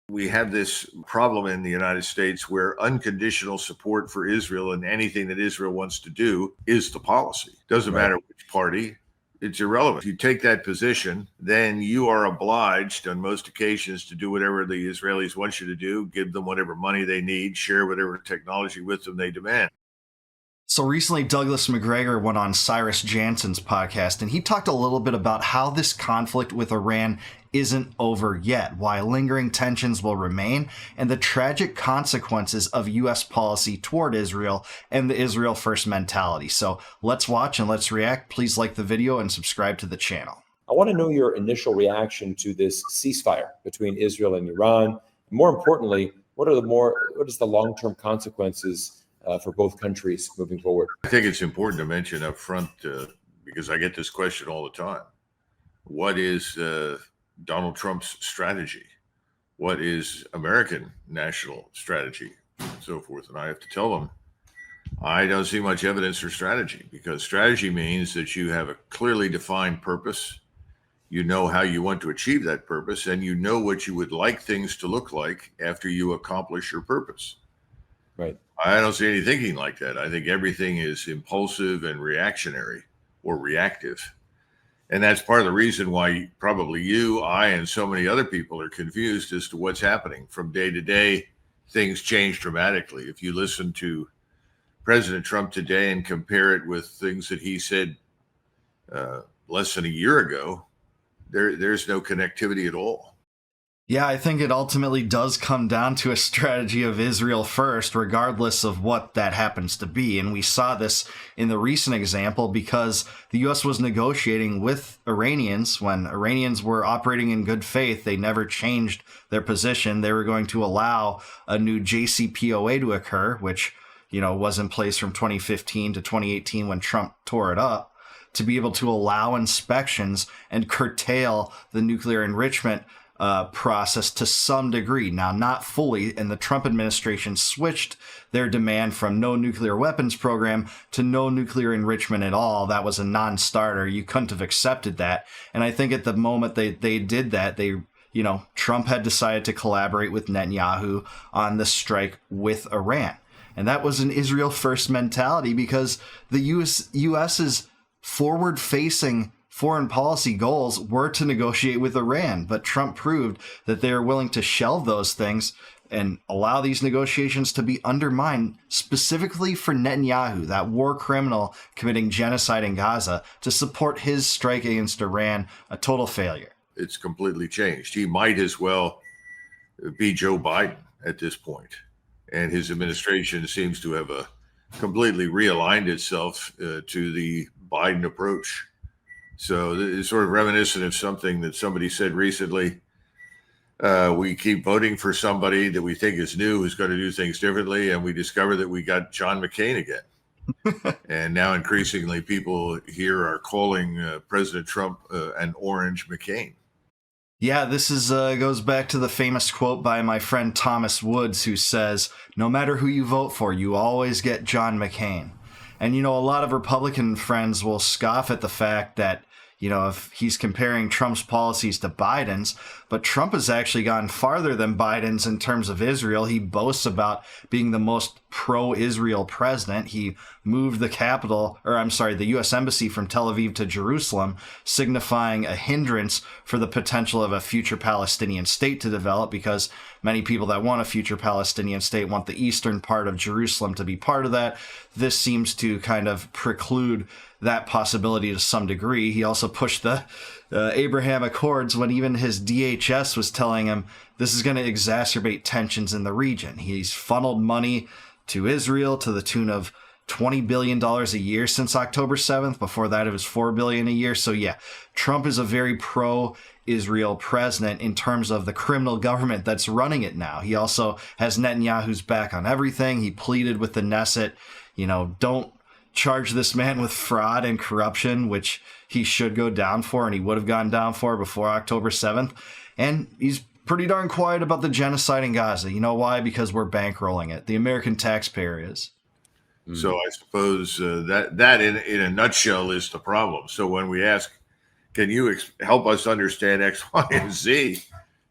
We have this problem in the United States where unconditional support for Israel and anything that Israel wants to do is the policy. Doesn't Right. matter which party, it's irrelevant. If you take that position, then you are obliged on most occasions to do whatever the Israelis want you to do, give them whatever money they need, share whatever technology with them they demand. So recently, Douglas Macgregor went on Cyrus Jansen's podcast, and he talked a little bit about how this conflict with Iran isn't over yet, why lingering tensions will remain, and the tragic consequences of U.S. policy toward Israel and the Israel first mentality. So let's watch and let's react. Please like the video and subscribe to the channel. I want to know your initial reaction to this ceasefire between Israel and Iran. And more importantly, what is the long-term consequences for both countries moving forward? I think it's important to mention up front, because I get this question all the time. What is Donald Trump's strategy? What is American national strategy? And so forth. And I have to tell them, I don't see much evidence for strategy, because strategy means that you have a clearly defined purpose. You know how you want to achieve that purpose, and you know what you would like things to look like after you accomplish your purpose. Right. I don't see any thinking like that. I think everything is impulsive and reactionary or reactive. And that's part of the reason why probably you, I, and so many other people are confused as to what's happening. From day to day, things change dramatically. If you listen to President Trump today and compare it with things that he said less than a year ago, there's no connectivity at all. Yeah, I think it ultimately does come down to a strategy of Israel first, regardless of what that happens to be. And we saw this in the recent example because the U.S. was negotiating with Iranians. When Iranians were operating in good faith, they never changed their position. They were going to allow a new JCPOA to occur, which, was in place from 2015 to 2018 when Trump tore it up, to be able to allow inspections and curtail the nuclear enrichment process to some degree. Now, not fully, and the Trump administration switched their demand from no nuclear weapons program to no nuclear enrichment at all. That was a non-starter. You couldn't have accepted that. And I think at the moment they did that, Trump had decided to collaborate with Netanyahu on the strike with Iran. And that was an Israel first mentality because the U.S.'s forward-facing foreign policy goals were to negotiate with Iran, but Trump proved that they are willing to shelve those things and allow these negotiations to be undermined specifically for Netanyahu, that war criminal committing genocide in Gaza, to support his strike against Iran, a total failure. It's completely changed. He might as well be Joe Biden at this point. And his administration seems to have completely realigned itself to the Biden approach. So it's sort of reminiscent of something that somebody said recently. We keep voting for somebody that we think is new, who's going to do things differently, and we discover that we got John McCain again. And now increasingly people here are calling President Trump an orange McCain. Yeah, this goes back to the famous quote by my friend Thomas Woods, who says, "No matter who you vote for, you always get John McCain." And, a lot of Republican friends will scoff at the fact that, if he's comparing Trump's policies to Biden's, but Trump has actually gone farther than Biden's in terms of Israel. He boasts about being the most pro-Israel president. He moved the U.S. embassy from Tel Aviv to Jerusalem, signifying a hindrance for the potential of a future Palestinian state to develop, because many people that want a future Palestinian state want the eastern part of Jerusalem to be part of that. This seems to kind of preclude that possibility to some degree. He also pushed the Abraham Accords when even his DHS was telling him this is going to exacerbate tensions in the region. He's funneled money to Israel to the tune of $20 billion a year since October 7th. Before that, it was $4 billion a year. So yeah, Trump is a very pro-Israel president in terms of the criminal government that's running it now. He also has Netanyahu's back on everything. He pleaded with the Knesset, don't charge this man with fraud and corruption, which he should go down for, and he would have gone down for before October 7th. And he's pretty darn quiet about the genocide in Gaza. You know why? Because we're bankrolling it. The American taxpayer is. So I suppose that in a nutshell is the problem. So when we ask, can you help us understand X, Y, and Z?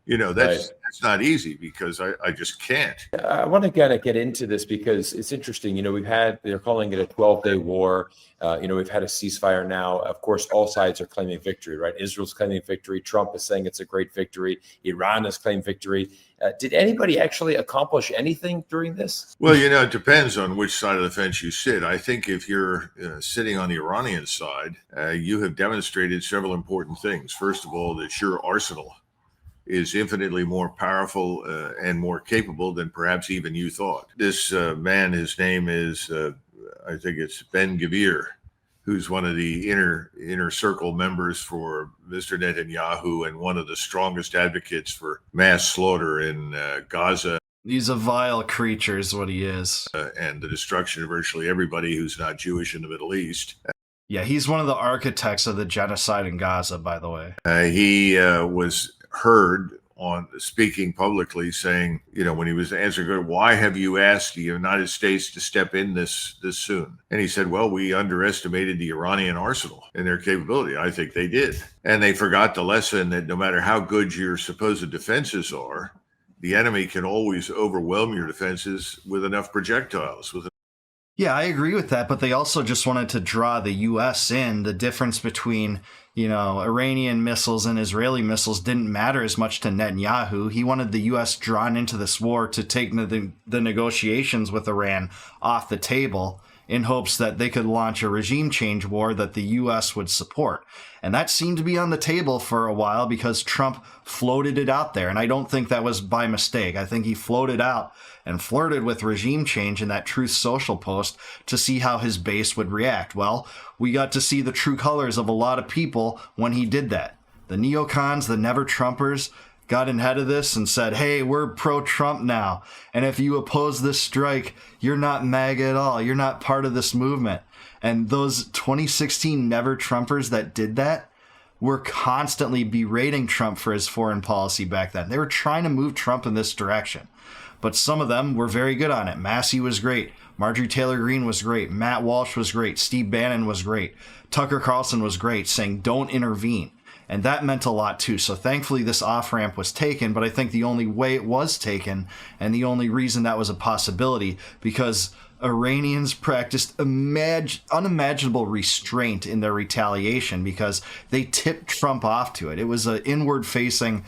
That's not easy because I just can't. I want to kind of get into this because it's interesting. They're calling it a 12-day war. We've had a ceasefire now. Of course, all sides are claiming victory, right? Israel's claiming victory. Trump is saying it's a great victory. Iran has claimed victory. Did anybody actually accomplish anything during this? Well, it depends on which side of the fence you sit. I think if you're sitting on the Iranian side, you have demonstrated several important things. First of all, that your arsenal is infinitely more powerful and more capable than perhaps even you thought. This man, his name is, I think it's Ben Gvir, who's one of the inner circle members for Mr. Netanyahu and one of the strongest advocates for mass slaughter in Gaza. He's a vile creature is what he is. And the destruction of virtually everybody who's not Jewish in the Middle East. Yeah, he's one of the architects of the genocide in Gaza, by the way. He was heard on speaking publicly saying, when he was answering, why have you asked the United States to step in this soon? And he said, well, we underestimated the Iranian arsenal and their capability. I think they did. And they forgot the lesson that no matter how good your supposed defenses are, the enemy can always overwhelm your defenses with enough projectiles. Yeah, I agree with that, but they also just wanted to draw the U.S. in. The difference between, Iranian missiles and Israeli missiles didn't matter as much to Netanyahu. He wanted the U.S. drawn into this war to take the negotiations with Iran off the table in hopes that they could launch a regime change war that the U.S. would support. And that seemed to be on the table for a while because Trump floated it out there. And I don't think that was by mistake. I think he floated out and flirted with regime change in that Truth Social post to see how his base would react. Well, we got to see the true colors of a lot of people when he did that. The neocons, the never-Trumpers, got ahead of this and said, hey, we're pro-Trump now. And if you oppose this strike, you're not MAGA at all. You're not part of this movement. And those 2016 never-Trumpers that did that were constantly berating Trump for his foreign policy back then. They were trying to move Trump in this direction. But some of them were very good on it. Massey was great. Marjorie Taylor Greene was great. Matt Walsh was great. Steve Bannon was great. Tucker Carlson was great, saying don't intervene. And that meant a lot too. So thankfully this off-ramp was taken, but I think the only way it was taken and the only reason that was a possibility because Iranians practiced unimaginable restraint in their retaliation because they tipped Trump off to it. It was an inward-facing,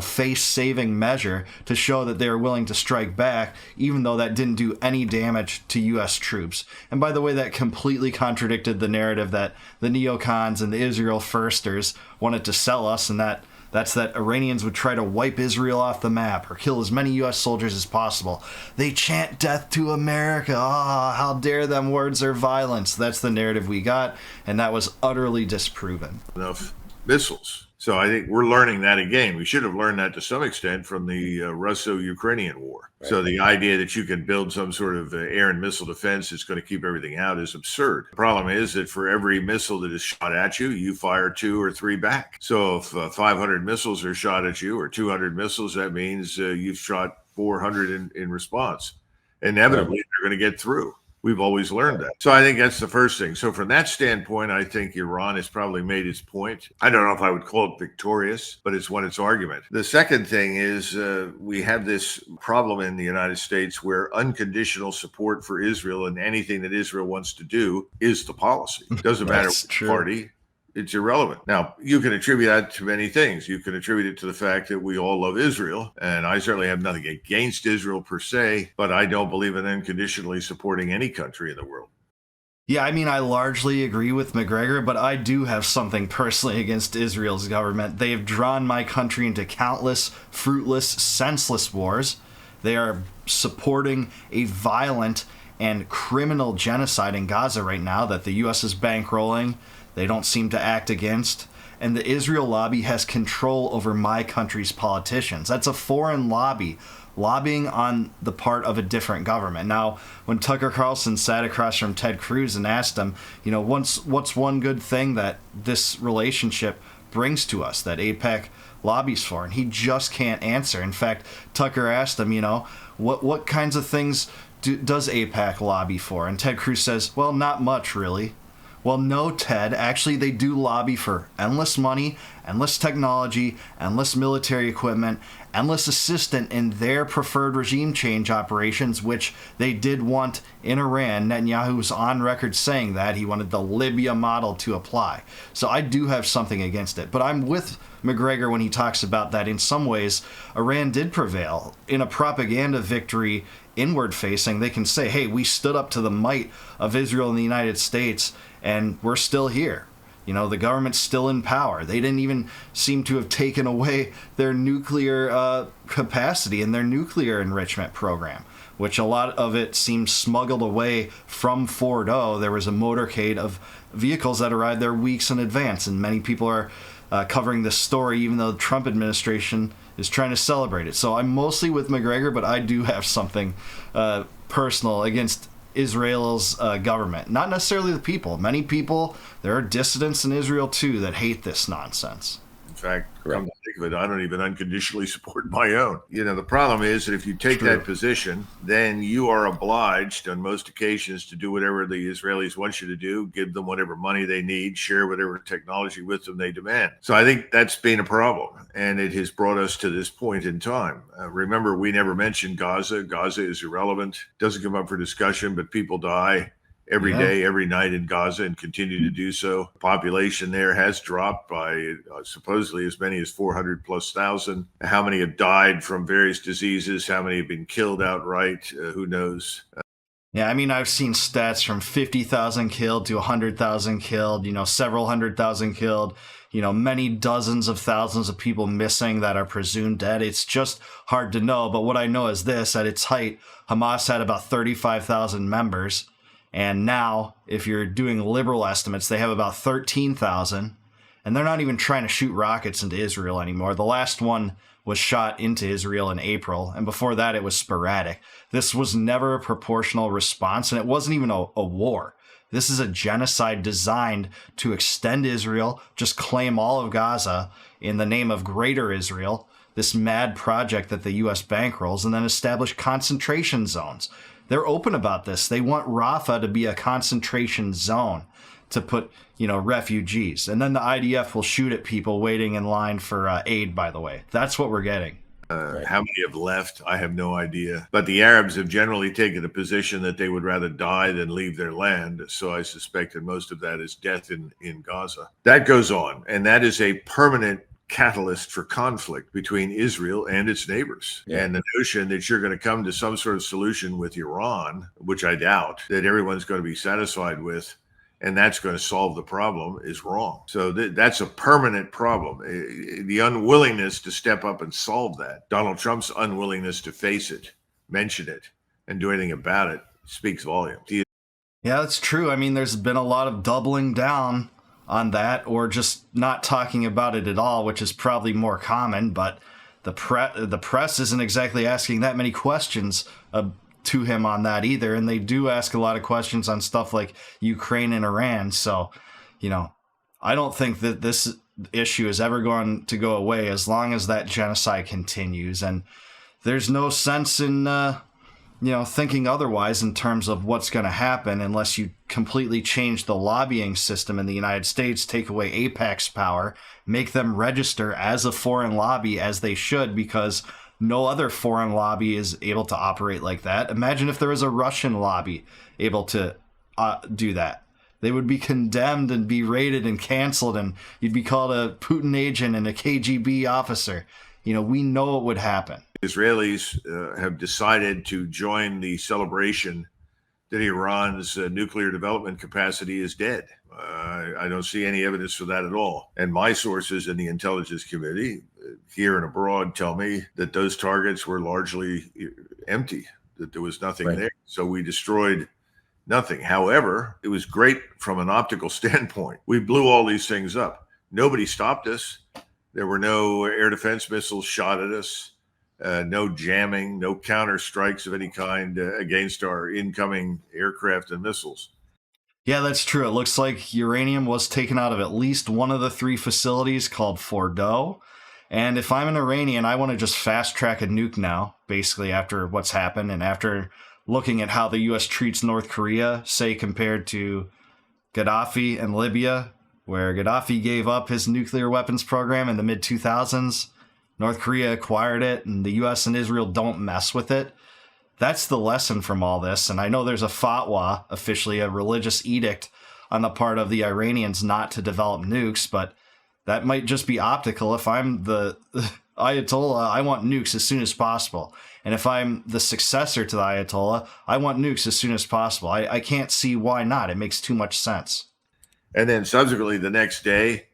face-saving measure to show that they were willing to strike back, even though that didn't do any damage to U.S. troops. And by the way, that completely contradicted the narrative that the neocons and the Israel firsters wanted to sell us, and that's that Iranians would try to wipe Israel off the map or kill as many U.S. soldiers as possible. They chant death to America. How dare them, words are violence. That's the narrative we got, and that was utterly disproven. Enough missiles. So I think we're learning that again. We should have learned that to some extent from the Russo-Ukrainian war. Right. So the idea that you can build some sort of air and missile defense that's going to keep everything out is absurd. The problem is that for every missile that is shot at you, you fire 2 or 3 back. So if 500 missiles are shot at you or 200 missiles, that means you've shot 400 in response. Inevitably, they're going to get through. We've always learned that. So I think that's the first thing. So from that standpoint, I think Iran has probably made its point. I don't know if I would call it victorious, but it's won its argument. The second thing is we have this problem in the United States where unconditional support for Israel and anything that Israel wants to do is the policy. It doesn't matter which party. It's irrelevant. Now, you can attribute that to many things. You can attribute it to the fact that we all love Israel, and I certainly have nothing against Israel per se, but I don't believe in unconditionally supporting any country in the world. Yeah, I mean, I largely agree with Macgregor, but I do have something personally against Israel's government. They have drawn my country into countless, fruitless, senseless wars. They are supporting a violent and criminal genocide in Gaza right now that the U.S. is bankrolling. They don't seem to act against. And the Israel lobby has control over my country's politicians. That's a foreign lobby, lobbying on the part of a different government. Now, when Tucker Carlson sat across from Ted Cruz and asked him, what's one good thing that this relationship brings to us, that AIPAC lobbies for? And he just can't answer. In fact, Tucker asked him, what kinds of things does AIPAC lobby for? And Ted Cruz says, well, not much, really. Well, no, Ted. Actually, they do lobby for endless money, endless technology, endless military equipment, endless assistance in their preferred regime change operations, which they did want in Iran. Netanyahu was on record saying that he wanted the Libya model to apply. So I do have something against it. But I'm with Macgregor when he talks about that in some ways Iran did prevail. In a propaganda victory inward facing, they can say, hey, we stood up to the might of Israel and the United States, and we're still here. You know, the government's still in power. They didn't even seem to have taken away their nuclear capacity and their nuclear enrichment program, which a lot of it seems smuggled away from Fordo. There was a motorcade of vehicles that arrived there weeks in advance, and many people are covering this story, even though the Trump administration is trying to celebrate it. So I'm mostly with Macgregor, but I do have something personal against Israel's government. Not necessarily the people. Many people, there are dissidents in Israel too that hate this nonsense. In fact, come to think of it, I don't even unconditionally support my own. You know, the problem is that if you take that position, then you are obliged on most occasions to do whatever the Israelis want you to do, give them whatever money they need, share whatever technology with them they demand. So I think that's been a problem, and it has brought us to this point in time. Remember, we never mentioned Gaza. Gaza is irrelevant, doesn't come up for discussion, but people die every day, every night in Gaza, and continue to do so. The population there has dropped by supposedly as many as 400 plus thousand. How many have died from various diseases? How many have been killed outright? Who knows? Yeah, I mean, I've seen stats from 50,000 killed to 100,000 killed, you know, several 100,000 killed, you know, many dozens of thousands of people missing that are presumed dead. It's just hard to know. But what I know is this: at its height, Hamas had about 35,000 members. And now, if you're doing liberal estimates, they have about 13,000. And they're not even trying to shoot rockets into Israel anymore. The last one was shot into Israel in April. And before that, it was sporadic. This was never a proportional response. And it wasn't even a war. This is a genocide designed to extend Israel, just claim all of Gaza in the name of Greater Israel, this mad project that the U.S. bankrolls, and then establish concentration zones. They're open about this. They want Rafah to be a concentration zone to put, you know, refugees. And then the IDF will shoot at people waiting in line for aid, by the way. That's what we're getting. How many have left? I have no idea. But the Arabs have generally taken a position that they would rather die than leave their land. So I suspect that most of that is death in Gaza. That goes on. And that is a permanent catalyst for conflict between Israel and its neighbors. And the notion that you're going to come to some sort of solution with Iran, which I doubt that everyone's going to be satisfied with, and that's going to solve the problem, is wrong. So that's a permanent problem. The unwillingness to step up and solve that, Donald Trump's unwillingness to face it, mention it, and do anything about it speaks volumes. Yeah, that's true. I mean, there's been a lot of doubling down on that, or just not talking about it at all, which is probably more common. But the press isn't exactly asking that many questions to him on that either, and they do ask a lot of questions on stuff like Ukraine and Iran. So, you know, I don't think that this issue is ever going to go away as long as that genocide continues, and there's no sense in thinking otherwise in terms of what's going to happen unless you completely change the lobbying system in the United States, take away AIPAC's power, make them register as a foreign lobby as they should, because no other foreign lobby is able to operate like that. Imagine if there was a Russian lobby able to do that. They would be condemned and be raided and canceled, and you'd be called a Putin agent and a KGB officer. You know, we know it would happen. Israelis have decided to join the celebration that Iran's nuclear development capacity is dead. I don't see any evidence for that at all. And my sources in the intelligence committee here and abroad tell me that those targets were largely empty, that there was nothing there. So we destroyed nothing. However, it was great from an optical standpoint. We blew all these things up. Nobody stopped us. There were no air defense missiles shot at us, no jamming, no counter strikes of any kind against our incoming aircraft and missiles. Yeah, that's true. It looks like uranium was taken out of at least one of the three facilities called Fordo. And if I'm an Iranian, I want to just fast track a nuke now, basically after what's happened and after looking at how the U.S. treats North Korea, say compared to Gaddafi and Libya, where Gaddafi gave up his nuclear weapons program in the mid-2000s. North Korea acquired it, and the U.S. and Israel don't mess with it. That's the lesson from all this. And I know there's a fatwa, officially a religious edict on the part of the Iranians not to develop nukes, but that might just be optical. If I'm the Ayatollah, I want nukes as soon as possible. And if I'm the successor to the Ayatollah, I want nukes as soon as possible. I can't see why not. It makes too much sense. And then subsequently, the next day,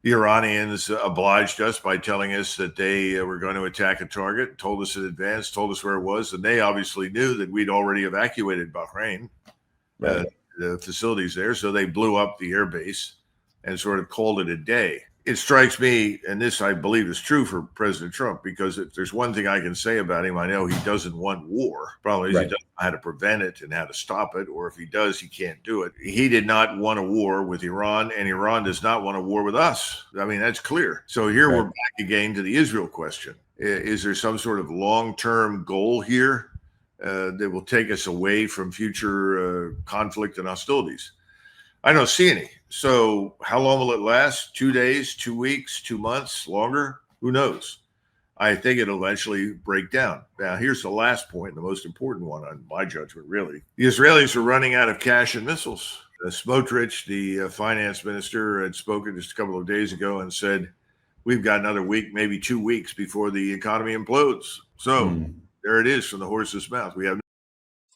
the Iranians obliged us by telling us that they were going to attack a target, told us in advance, told us where it was. And they obviously knew that we'd already evacuated Bahrain, Right. the facilities there. So they blew up the airbase and sort of called it a day. It strikes me, and this I believe is true for President Trump, because if there's one thing I can say about him, I know he doesn't want war. Problem is Right. he doesn't know how to prevent it and how to stop it, or if he does, he can't do it. He did not want a war with Iran, and Iran does not want a war with us. I mean, that's clear. So here we're back again to the Israel question. Is there some sort of long-term goal here that will take us away from future conflict and hostilities? I don't see any. So how long will it last? 2 days, 2 weeks, 2 months, longer? Who knows? I think it'll eventually break down. Now, here's the last point, the most important one on my judgment, really. The Israelis are running out of cash and missiles. Smotrich, the finance minister, had spoken just a couple of days ago and said, we've got another week, maybe 2 weeks before the economy implodes. So there it is from the horse's mouth. We have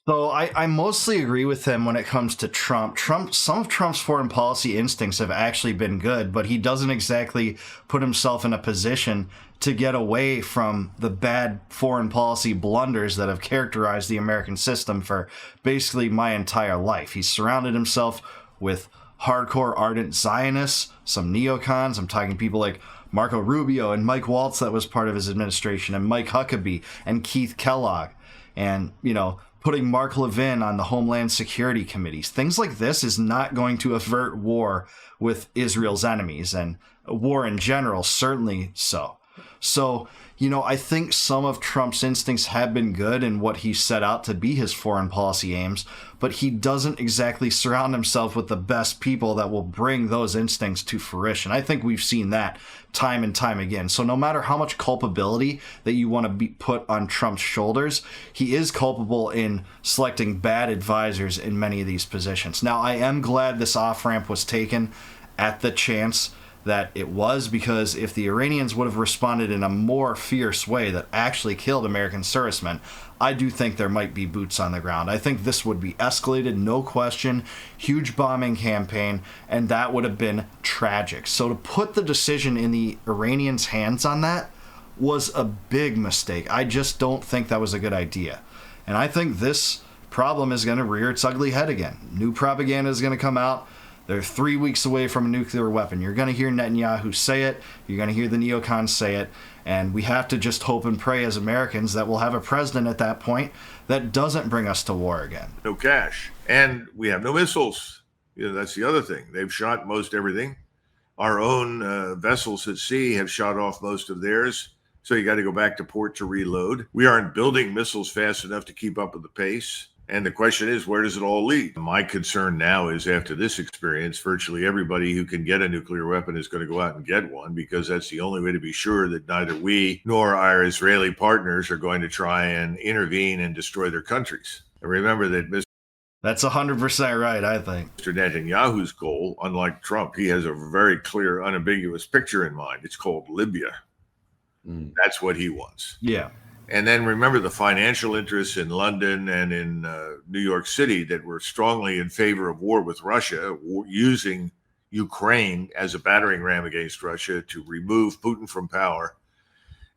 So I mostly agree with him when it comes to Trump. Some of Trump's foreign policy instincts have actually been good, but he doesn't exactly put himself in a position to get away from the bad foreign policy blunders that have characterized the American system for basically my entire life. He's surrounded himself with hardcore ardent Zionists, some neocons. I'm talking people like Marco Rubio and Mike Waltz that was part of his administration, and Mike Huckabee and Keith Kellogg, and, putting Mark Levin on the Homeland Security Committees. Things like this is not going to avert war with Israel's enemies, and war in general, certainly so. So, I think some of Trump's instincts have been good in what he set out to be his foreign policy aims, but he doesn't exactly surround himself with the best people that will bring those instincts to fruition. I think we've seen that time and time again. So no matter how much culpability that you want to be put on Trump's shoulders, he is culpable in selecting bad advisors in many of these positions. Now, I am glad this off-ramp was taken at the chance that it was, because if the Iranians would have responded in a more fierce way that actually killed American servicemen, I do think there might be boots on the ground. I think this would be escalated, no question, huge bombing campaign, and that would have been tragic. So to put the decision in the Iranians' hands on that was a big mistake. I just don't think that was a good idea. And I think this problem is going to rear its ugly head again. New propaganda is going to come out. They're 3 weeks away from a nuclear weapon. You're going to hear Netanyahu say it. You're going to hear the neocons say it. And we have to just hope and pray as Americans that we'll have a president at that point that doesn't bring us to war again. no cash. And we have no missiles. That's the other thing. They've shot most everything. Our own vessels at sea have shot off most of theirs. So you got to go back to port to reload. We aren't building missiles fast enough to keep up with the pace. And the question is, where does it all lead? My concern now is, after this experience, virtually everybody who can get a nuclear weapon is going to go out and get one, because that's the only way to be sure that neither we nor our Israeli partners are going to try and intervene and destroy their countries. And remember that That's 100% right, I think. Mr. Netanyahu's goal, unlike Trump, he has a very clear, unambiguous picture in mind. It's called Libya. That's what he wants. Yeah. And then remember the financial interests in London and in New York City that were strongly in favor of war with Russia, using Ukraine as a battering ram against Russia to remove Putin from power,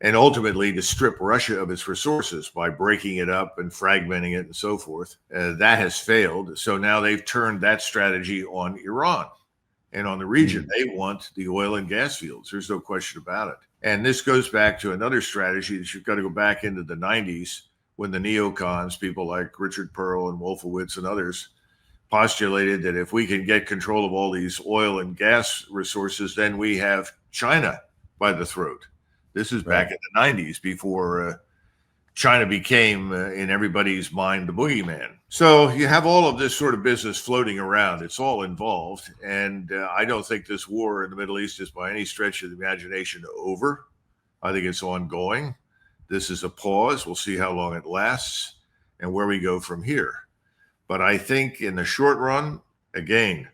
and ultimately to strip Russia of its resources by breaking it up and fragmenting it and so forth. That has failed. So now they've turned that strategy on Iran and on the region. They want the oil and gas fields. There's no question about it. And this goes back to another strategy that you've got to go back into the 90s, when the neocons, people like Richard Pearl and Wolfowitz and others, postulated that if we can get control of all these oil and gas resources, then we have China by the throat. This is back in the 90s, before China became, in everybody's mind, the boogeyman. So you have all of this sort of business floating around. It's all involved. And I don't think this war in the Middle East is by any stretch of the imagination over. I think it's ongoing. This is a pause. We'll see how long it lasts and where we go from here. But I think in the short run, again,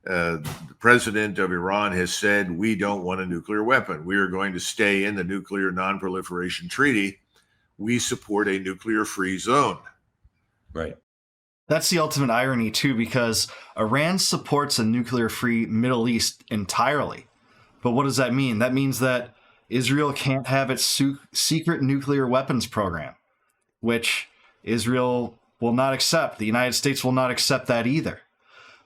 the president of Iran has said, we don't want a nuclear weapon. We are going to stay in the Nuclear Non-Proliferation Treaty. We support a nuclear-free zone. Right. That's the ultimate irony, too, because Iran supports a nuclear-free Middle East entirely. But what does that mean? That means that Israel can't have its secret nuclear weapons program, which Israel will not accept. The United States will not accept that either.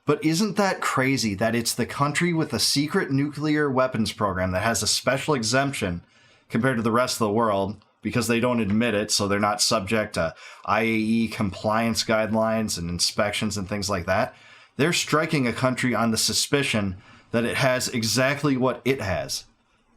But isn't that crazy that it's the country with a secret nuclear weapons program that has a special exemption compared to the rest of the world because they don't admit it, so they're not subject to IAEA compliance guidelines and inspections and things like that? They're striking a country on the suspicion that it has exactly what it has,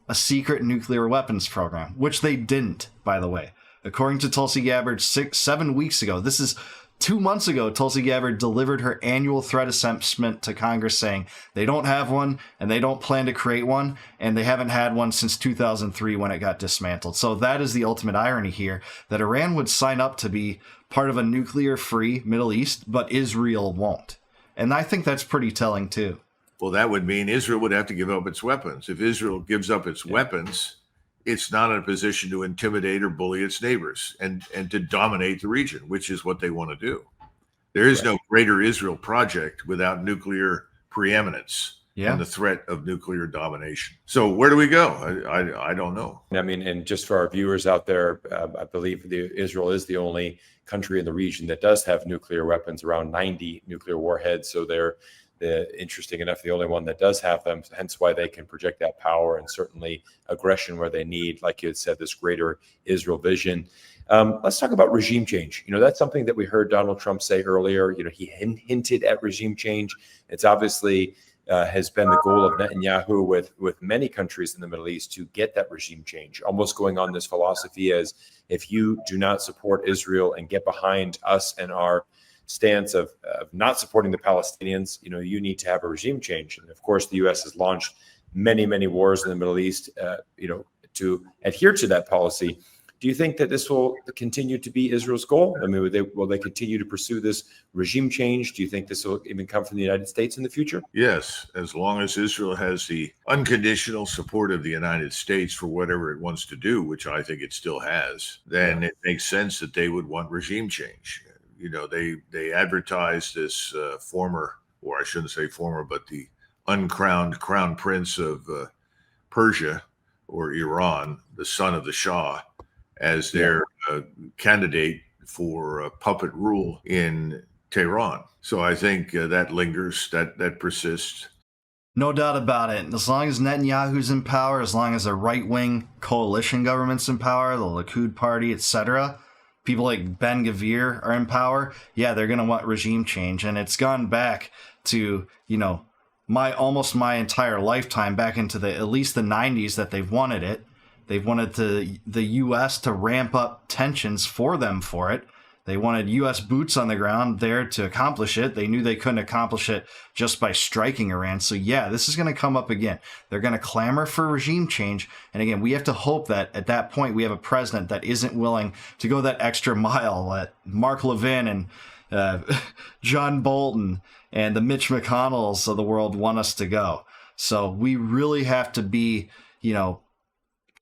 a secret nuclear weapons program, which they didn't, by the way. According to Tulsi Gabbard 7 weeks ago, this is 2 months ago, Tulsi Gabbard delivered her annual threat assessment to Congress saying they don't have one and they don't plan to create one, and they haven't had one since 2003 when it got dismantled. So that is the ultimate irony here, that Iran would sign up to be part of a nuclear-free Middle East, but Israel won't. And I think that's pretty telling too. Well, that would mean Israel would have to give up its weapons. If Israel gives up its weapons, it's not in a position to intimidate or bully its neighbors and to dominate the region, which is what they want to do. There is no greater Israel project without nuclear preeminence and the threat of nuclear domination. So where do we go? I don't know. I mean, and just for our viewers out there, I believe Israel is the only country in the region that does have nuclear weapons, around 90 nuclear warheads. So they're interesting enough, the only one that does have them, hence why they can project that power and certainly aggression where they need, like you had said, this greater Israel vision. Let's talk about regime change. That's something that we heard Donald Trump say earlier. He hinted at regime change. It's obviously has been the goal of Netanyahu with many countries in the Middle East to get that regime change, almost going on this philosophy as if you do not support Israel and get behind us and our stance of not supporting the Palestinians, you need to have a regime change. And of course, the U.S. has launched many, many wars in the Middle East, to adhere to that policy. Do you think that this will continue to be Israel's goal? I mean, will they continue to pursue this regime change? Do you think this will even come from the United States in the future? Yes, as long as Israel has the unconditional support of the United States for whatever it wants to do, which I think it still has, then it makes sense that they would want regime change. They advertised this former, or I shouldn't say former, but the uncrowned crown prince of Persia or Iran, the son of the Shah, as their candidate for puppet rule in Tehran. So I think that lingers, that persists. No doubt about it. As long as Netanyahu's in power, as long as a right-wing coalition government's in power, the Likud party, etc., people like Ben Gvir are in power, they're going to want regime change. And it's gone back to, almost my entire lifetime, back into at least the 90s that they've wanted it. They've wanted the U.S. to ramp up tensions for them for it. They wanted U.S. boots on the ground there to accomplish it. They knew they couldn't accomplish it just by striking Iran. So this is going to come up again. They're going to clamor for regime change. And again, we have to hope that at that point we have a president that isn't willing to go that extra mile that Mark Levin and John Bolton and the Mitch McConnells of the world want us to go. So we really have to be,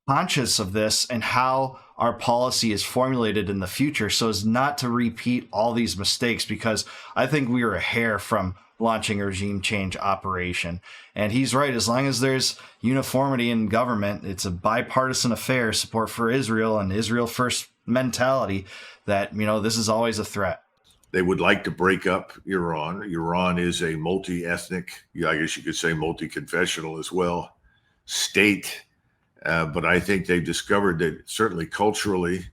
conscious of this and how our policy is formulated in the future so as not to repeat all these mistakes, because I think we are a hair from launching a regime change operation. And he's right. As long as there's uniformity in government, it's a bipartisan affair, support for Israel and Israel first mentality, that, this is always a threat. They would like to break up Iran. Iran is a multi-ethnic, I guess you could say multi-confessional as well, state. But I think they've discovered that certainly culturally,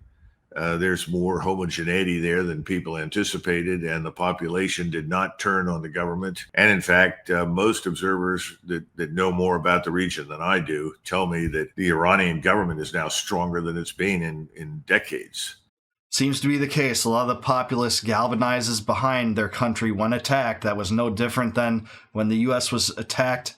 there's more homogeneity there than people anticipated, and the population did not turn on the government. And in fact, most observers that know more about the region than I do tell me that the Iranian government is now stronger than it's been in decades. Seems to be the case. A lot of the populace galvanizes behind their country when attacked. That was no different than when the U.S. was attacked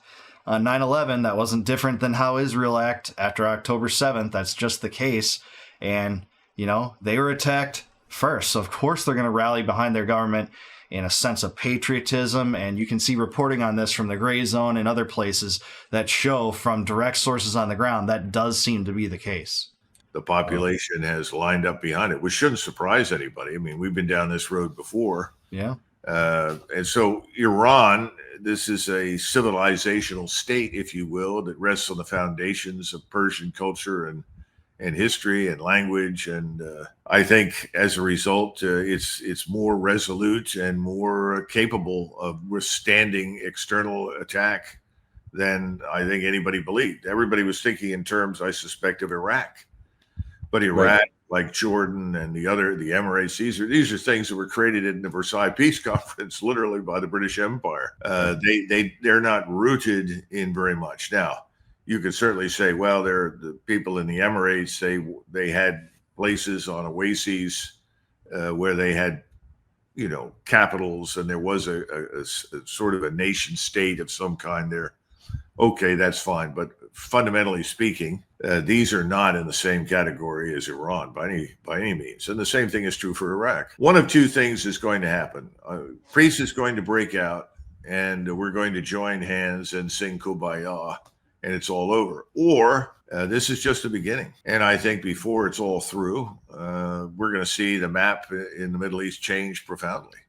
on 9/11. That wasn't different than how Israel act after October 7th. That's just the case. And, they were attacked first. So, of course, they're going to rally behind their government in a sense of patriotism. And you can see reporting on this from the Gray Zone and other places that show from direct sources on the ground that does seem to be the case. The population has lined up behind it, which shouldn't surprise anybody. I mean, we've been down this road before. Yeah. And so Iran, this is a civilizational state, if you will, that rests on the foundations of Persian culture and history and language. And I think as a result, it's more resolute and more capable of withstanding external attack than I think anybody believed. Everybody was thinking in terms, I suspect, of Iraq. But Iraq, like Jordan and the Emirates, these are things that were created in the Versailles Peace Conference, literally by the British Empire. They're not rooted in very much. Now, you could certainly say, well, the people in the Emirates, they had places on oases where they had, capitals, and there was a sort of a nation state of some kind there. Okay, that's fine. But fundamentally speaking, these are not in the same category as Iran by any means. And the same thing is true for Iraq. One of two things is going to happen. Peace is going to break out, and we're going to join hands and sing Kumbaya, and it's all over. Or this is just the beginning. And I think before it's all through, we're going to see the map in the Middle East change profoundly.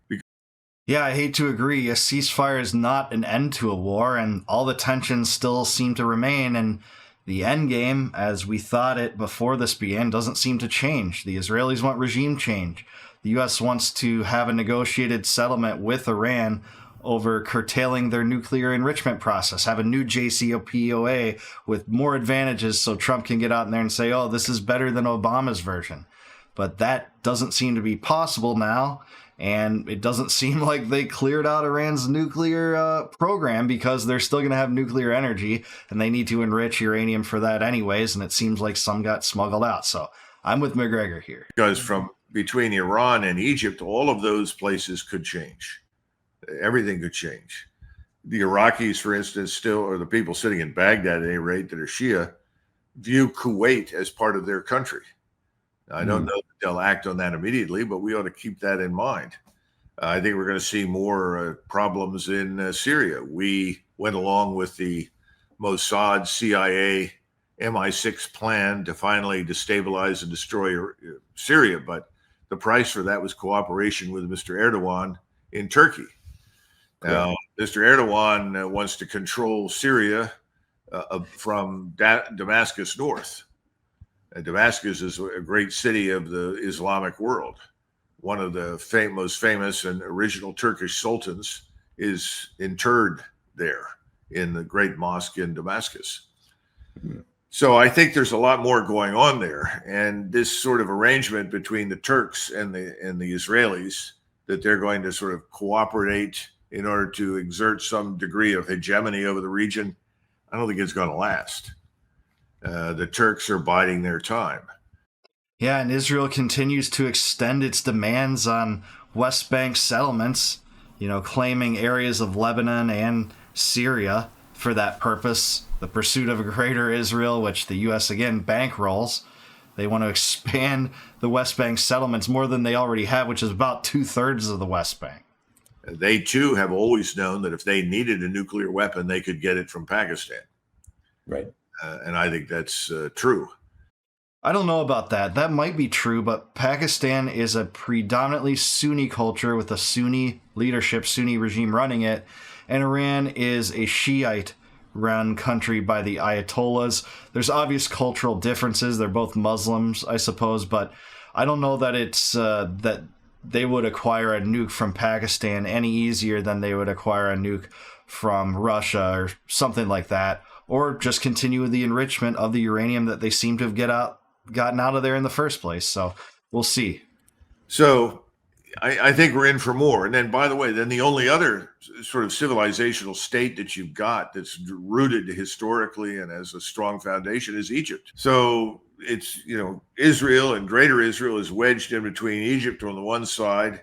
Yeah, I hate to agree. A ceasefire is not an end to a war, and all the tensions still seem to remain. And the end game, as we thought it before this began, doesn't seem to change. The Israelis want regime change. The U.S. wants to have a negotiated settlement with Iran over curtailing their nuclear enrichment process, have a new JCPOA with more advantages so Trump can get out in there and say, oh, this is better than Obama's version. But that doesn't seem to be possible now. And it doesn't seem like they cleared out Iran's nuclear program, because they're still going to have nuclear energy and they need to enrich uranium for that anyways. And it seems like some got smuggled out. So I'm with Macgregor here. Because from between Iran and Egypt, all of those places could change. Everything could change. The Iraqis, for instance, or the people sitting in Baghdad at any rate that are Shia, view Kuwait as part of their country. I don't know that they'll act on that immediately, but we ought to keep that in mind. I think we're going to see more problems in Syria. We went along with the Mossad, CIA, MI6 plan to finally destabilize and destroy Syria, but the price for that was cooperation with Mr. Erdogan in Turkey. Now, Mr. Erdogan wants to control Syria from Damascus north. Damascus is a great city of the Islamic world. One of the most famous and original Turkish sultans is interred there in the great mosque in Damascus. So I think there's a lot more going on there. And this sort of arrangement between the Turks and the Israelis, that they're going to sort of cooperate in order to exert some degree of hegemony over the region, I don't think it's going to last. The Turks are biding their time. Yeah, and Israel continues to extend its demands on West Bank settlements, claiming areas of Lebanon and Syria for that purpose. The pursuit of a greater Israel, which the U.S. again bankrolls. They want to expand the West Bank settlements more than they already have, which is about 2/3 of the West Bank. They, too, have always known that if they needed a nuclear weapon, they could get it from Pakistan. Right. And I think that's true. I don't know about that. That might be true, but Pakistan is a predominantly Sunni culture with a Sunni leadership, Sunni regime running it. And Iran is a Shiite-run country by the Ayatollahs. There's obvious cultural differences. They're both Muslims, I suppose, but I don't know that it's that they would acquire a nuke from Pakistan any easier than they would acquire a nuke from Russia or something like that. Or just continue with the enrichment of the uranium that they seem to have gotten out of there in the first place. So we'll see. So I think we're in for more. And then, by the way, then the only other sort of civilizational state that you've got that's rooted historically and has a strong foundation is Egypt. So it's, Israel and Greater Israel is wedged in between Egypt on the one side,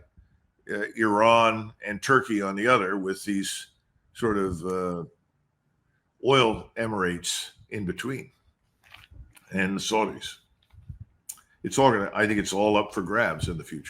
Iran and Turkey on the other, with these sort of oil emirates in between and the Saudis. It's all gonna, I think it's all up for grabs in the future.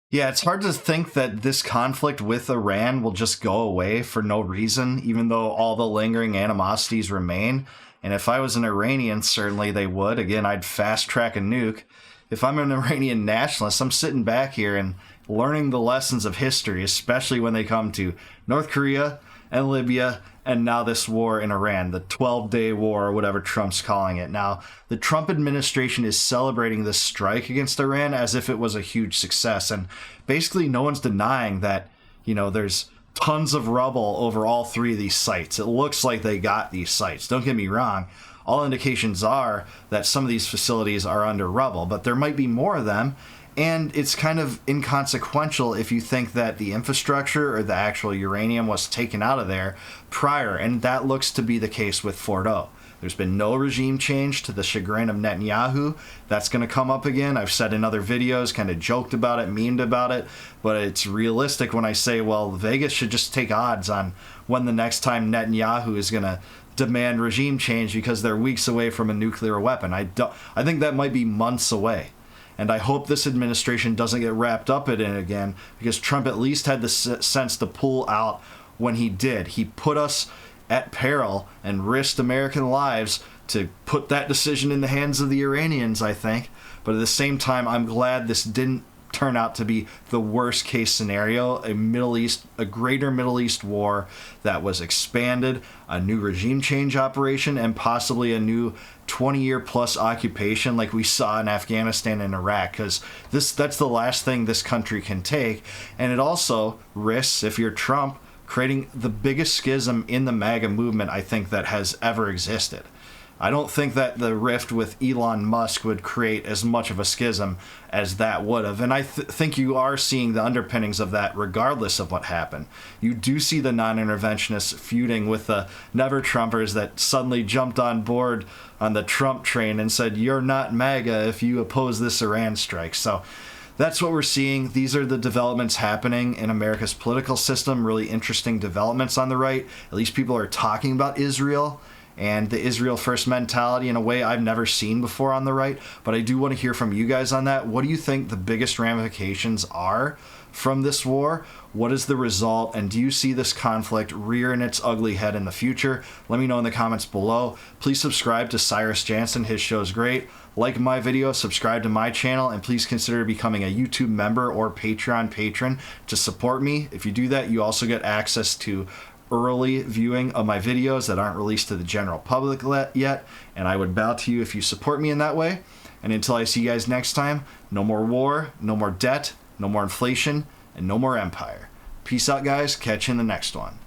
Yeah, it's hard to think that this conflict with Iran will just go away for no reason, even though all the lingering animosities remain. And if I was an Iranian, certainly they would. Again, I'd fast track a nuke. If I'm an Iranian nationalist, I'm sitting back here and learning the lessons of history, especially when they come to North Korea and Libya, and now this war in Iran, the 12-day war, or whatever Trump's calling it. Now, the Trump administration is celebrating this strike against Iran as if it was a huge success. And basically, no one's denying that, there's tons of rubble over all three of these sites. It looks like they got these sites. Don't get me wrong. All indications are that some of these facilities are under rubble, but there might be more of them. And it's kind of inconsequential if you think that the infrastructure or the actual uranium was taken out of there prior, and that looks to be the case with Fordo. There's been no regime change, to the chagrin of Netanyahu. That's going to come up again. I've said in other videos, kind of joked about it, memed about it, but it's realistic when I say, well, Vegas should just take odds on when the next time Netanyahu is going to demand regime change, because they're weeks away from a nuclear weapon. I think that might be months away. And I hope this administration doesn't get wrapped up in it again, because Trump at least had the sense to pull out when he did. He put us at peril and risked American lives to put that decision in the hands of the Iranians, I think. But at the same time, I'm glad this didn't turn out to be the worst case scenario, a greater Middle East war that was expanded, a new regime change operation, and possibly a new 20-year plus occupation like we saw in Afghanistan and Iraq, because that's the last thing this country can take. And it also risks, if you're Trump, creating the biggest schism in the MAGA movement I think that has ever existed. I don't think that the rift with Elon Musk would create as much of a schism as that would have. And I think you are seeing the underpinnings of that regardless of what happened. You do see the non-interventionists feuding with the never-Trumpers that suddenly jumped on board on the Trump train and said, you're not MAGA if you oppose this Iran strike. So that's what we're seeing. These are the developments happening in America's political system, really interesting developments on the right. At least people are talking about Israel and the Israel first mentality in a way I've never seen before on the right. But I do want to hear from you guys on that. What do you think the biggest ramifications are from this war? What is the result? And do you see this conflict rearing its ugly head in the future? Let me know in the comments below. Please subscribe to Cyrus Jansen. His show is great. Like my video, subscribe to my channel, and please consider becoming a YouTube member or Patreon patron to support me. If you do that, you also get access to early viewing of my videos that aren't released to the general public yet, and I would bow to you if you support me in that way. And until I see you guys next time, no more war, no more debt, no more inflation, and no more empire. Peace out, guys. Catch you in the next one.